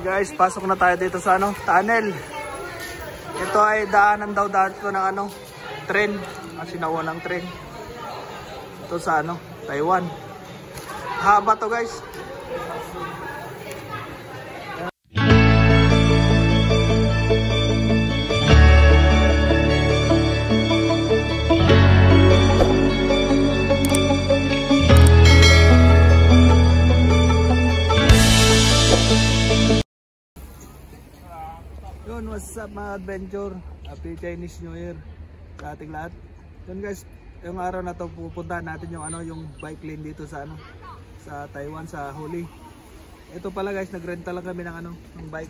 Guys, pasok na tayo dito sa tunnel. Ito ay daanan daw dito ng tren, kasi naunang tren. Ito sa Taiwan. Haba to, guys. What's up mga adventure? Happy Chinese New Year sa ating lahat. Yun guys, yung araw na to pupuntahan natin yung yung bike lane dito sa sa Taiwan, sa Huli. Ito pala guys, nagrenta lang kami ng ng bike.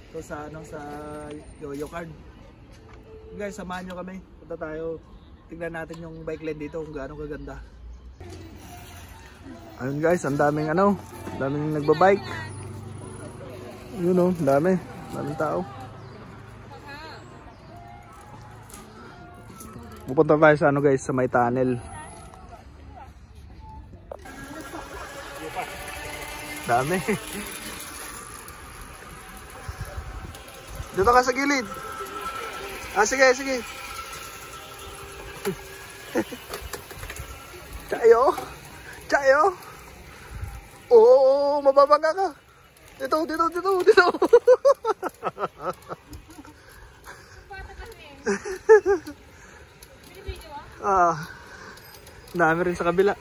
Ito sa sa Yoyo Card. Guys, samahan nyo kami. Punta tayo. Tingnan natin yung bike lane dito kung gaano kaganda. Ayun guys, ang daming daming nagbabike. Yun dami. Maraming tao. Pupunta tayo sa guys, sa may tunnel. Dami. Dito ka sa gilid. Sige, sige. Chayo. Chayo. Oo, mababangga ka. Dito. Dami rin sa kabila.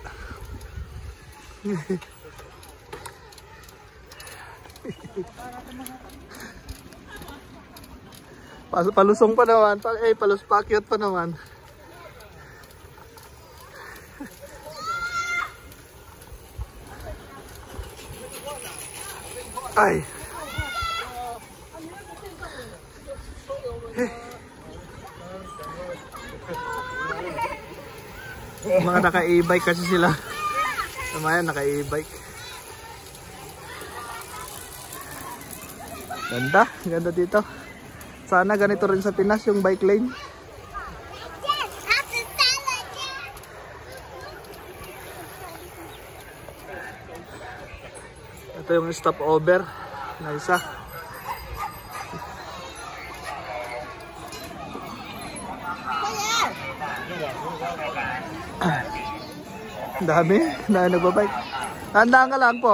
Palusong pa naman. Pakyot pa naman. Ay. Mga naka-e-bike kasi sila. Tamayan, naka-e-bike. Ganda dito. Sana ganito rin sa Pinas yung bike lane. Ito yung stopover na isa. Dami na nagbabike. Tandaan ka lang po.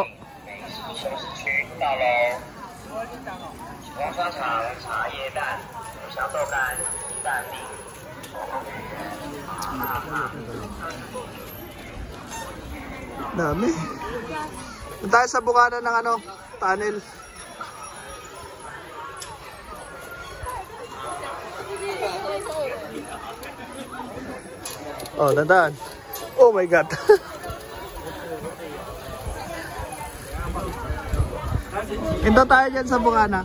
Dami. Punta tayo sa bukana ng tunnel. Oh, tandaan. Oh my God. Ito tayo dyan sa bukana.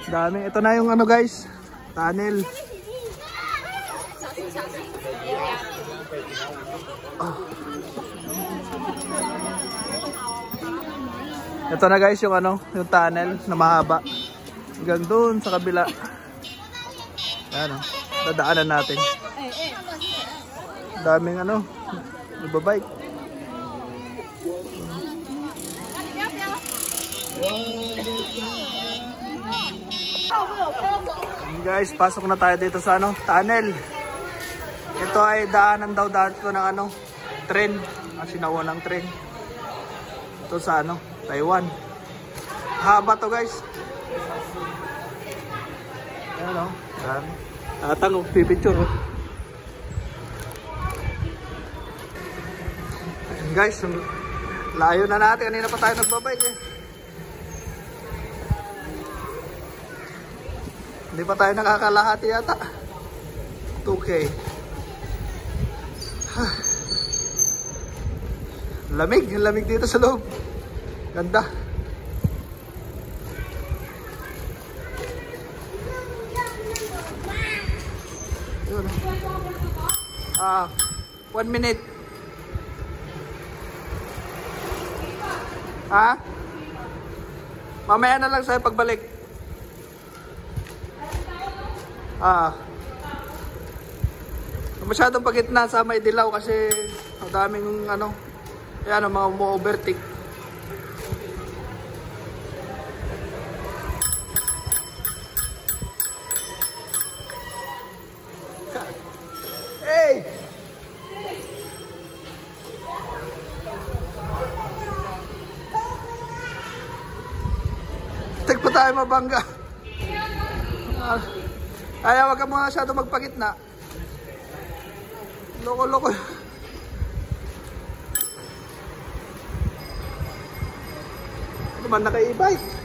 Dami. Ito na yung guys, tunnel. Oh. Ito na guys yung yung tunnel na mahaba. Hanggang doon sa kabila. Ayan dadaanan natin. Daming nagbabike. Guys, pasok na tayo dito sa tunnel. Ito ay daanan daw dito ng tren, kasi naunang tren. Ito sa Taiwan. Haba to guys. Ayan tatang pipicture. Guys, layo na natin. Kanina pa tayo nagbabike Hindi pa tayo nakakalahati yata. 2K. Lamig dito sa loob. Ganda. Yun. 1 minute. Mamaya na lang sa'yo pagbalik. Masyadong pagitna sa may dilaw kasi daming mga umu-overtake. tayo mabangga. Kaya wag ka muna masyado magpagitna. Loko-loko. Ito man naka-e-bike.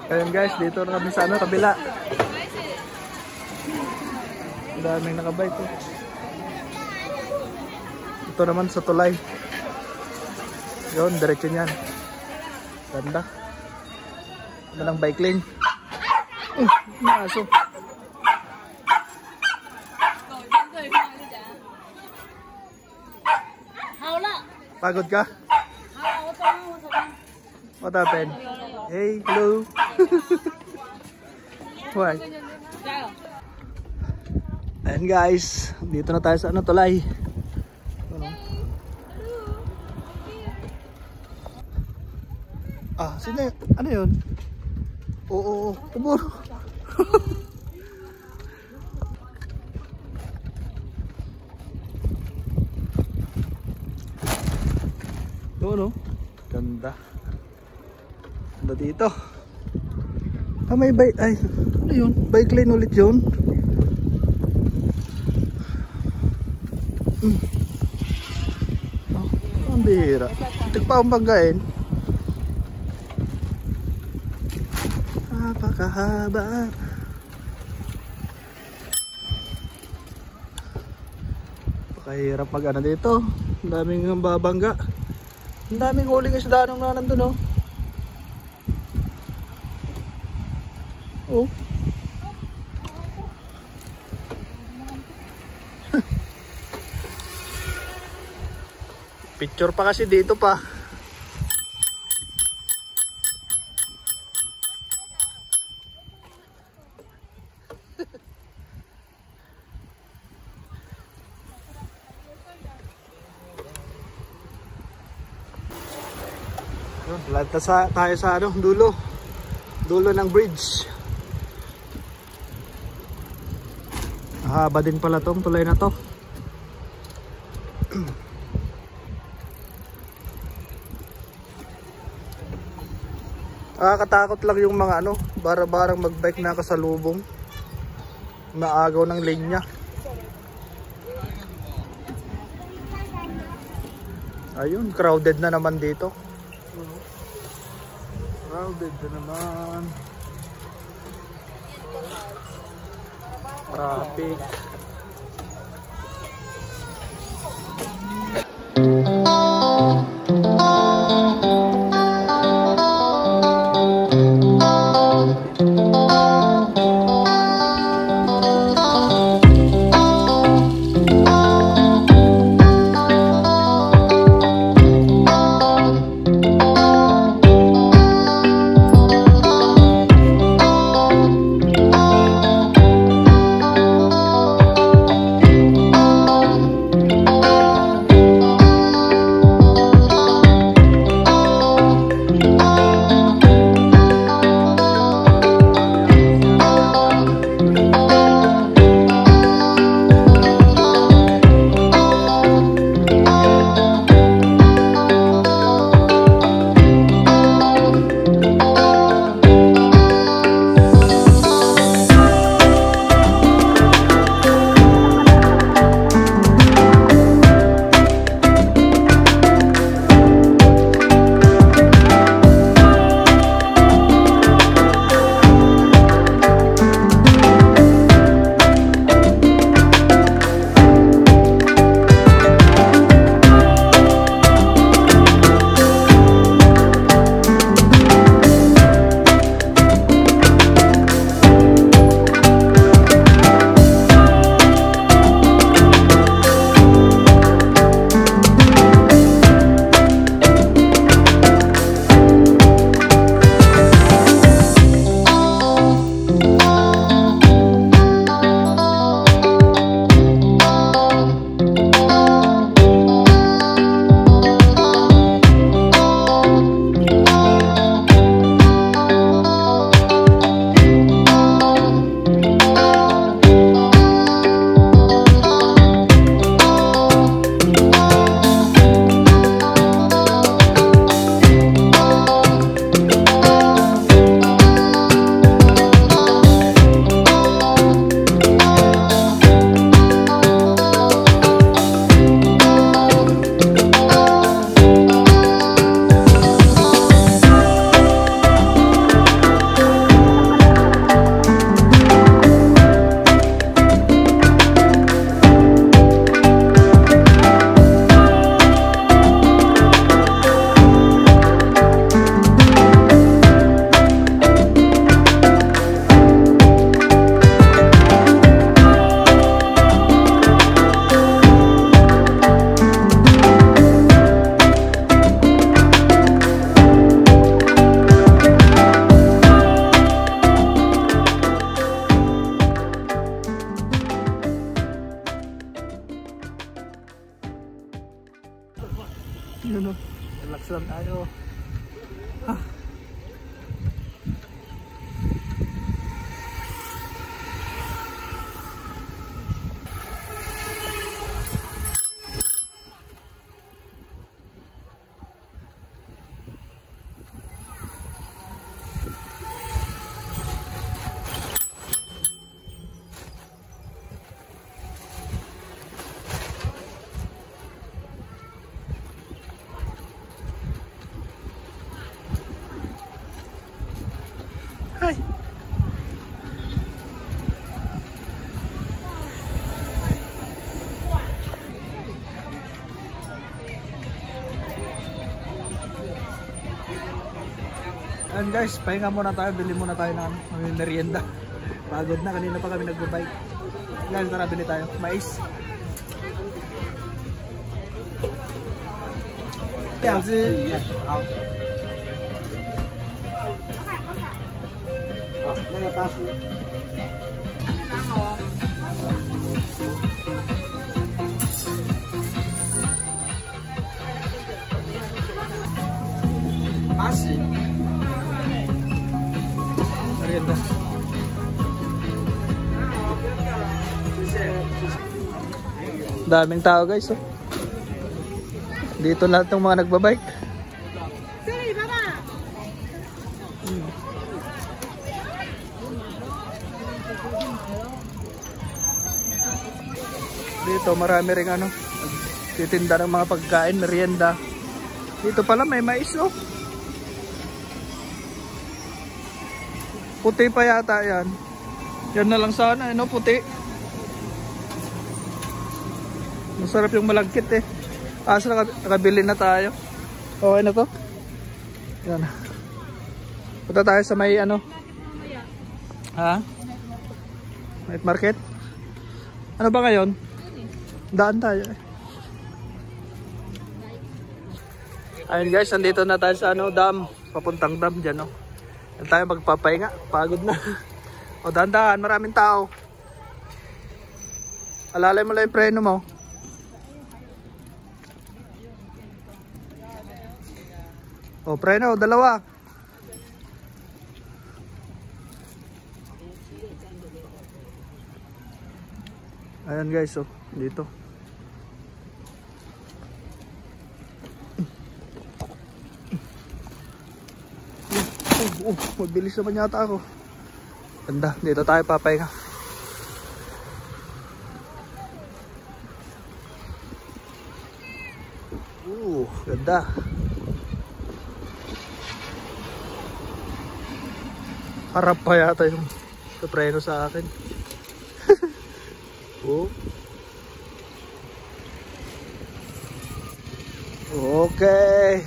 Ayun guys, dito na kami sa kabila. Ang daming nakabike oh. Ito naman sa tulay. Yun, diretso niyan. Ganda. Ito lang bike lane. Maaso. Pagod ka? What happened? Hey, hello. Why? Ayan guys, dito na tayo sa tulay. Ah, sino yun? Ano yun? Oo, tumuro. Ito no? Ganda. Ganda dito. Ah, may bike. Ay, ano yun? Bike lane ulit yun. Oh, ang bihira. Tigpa akong banggain. Napakahaba. Pakahirap mag ano dito. Ang daming babangga. Ang daming huling isda nung nandun oh. Oh. Picture pa kasi dito pa. Lanta sa tayo sa dulo ng bridge. Haba din pala tong tulay na to. Nakakatakot lang yung mga bara-barang magbike na kasalubong. Naagaw ng linya. Ayun, crowded na naman dito. Crowded na naman. Traffic. lang tayo. Hi. And guys, pahinga muna tayo, bili muna tayo ng merienda. Pagod na, kanina pa kami nagbo-bike. Guys, tara bili tayo, mais. Yeah, asin. Merienda. Daming tao guys, oh. Dito lahat ng mga nagbabike. Dito marami ring ano, titinda ng mga pagkain, merienda. Dito pala may mais, oh. Puti pa yata yan. Yan na lang sana, ano, puti. Masarap yung malagkit eh. Asa nakabili na tayo. Okay na to. Yan. Punta tayo sa may ano. Ha? Night market? Ano ba ngayon? Daan tayo eh. Ayun guys, nandito na tayo sa ano, dam. Papuntang dam dyan, oh. Yan tayo magpapahinga. Pagod na. O dahan-dahan, maraming tao. Alalay mo lang yung preno mo. O preno, dalawa. Ayan guys, oh, dito. Mabilis naman yata ako. Ganda, dito tayo papahinga. Ganda. Harap pa yata yung preno sa akin. Oh. Okay.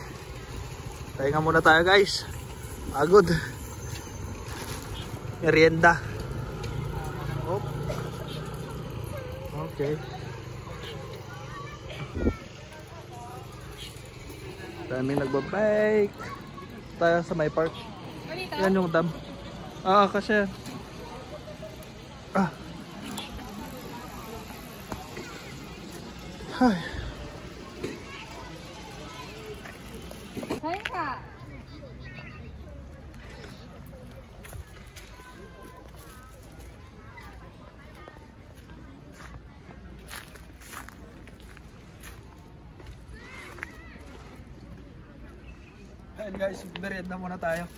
Pahinga muna tayo guys. Pagod. Merienda. Oh. Okay. Daming nagbabike. Tayo sa may park. Yan yung dam. Kasi Hi. Ayan guys, merienda muna tayo.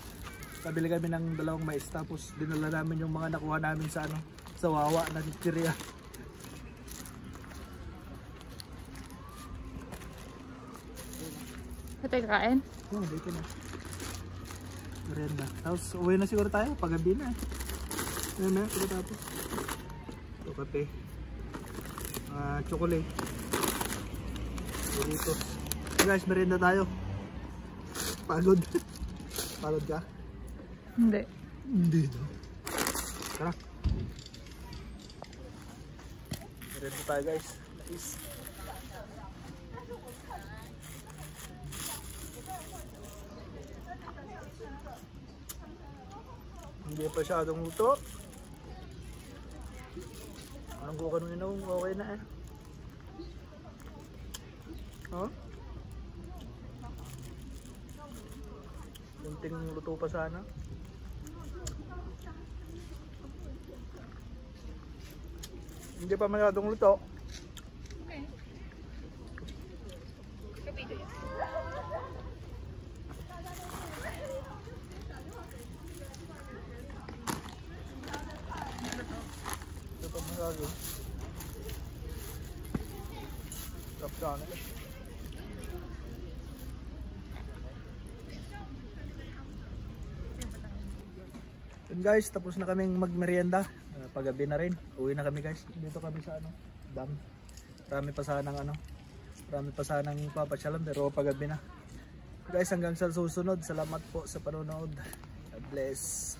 Kabili kami ng dalawang mais, tapos dinala namin yung mga nakuha namin sa ano, sa Wawa na chichirya. Ito yung kain? Oo, dito na. Merienda. Tapos uwi na siguro tayo, paggabi na. Ayan na, pagkatapos. Ito kape. Chocolate. Dito. So guys, merienda tayo. Pagod. Pagod ka? Hindi. Hindi no. Tara. Merienda tayo guys. Nice. Hindi pa masyadong luto. Anong buka nung inaw, okay na eh. Oh? Kunting luto pa sana. Hindi pa masyadong luto. Okay. Kapito yan. Hindi pa masyado. Sarap sana. Yun guys, tapos na kaming magmerienda. Paggabi na rin. Uwi na kami guys. Dito kami sa ano, dam. Marami pa sanang ano. Marami pa sanang papasyalan pero paggabi na. Guys, hanggang sa susunod. Salamat po sa panonood. God bless.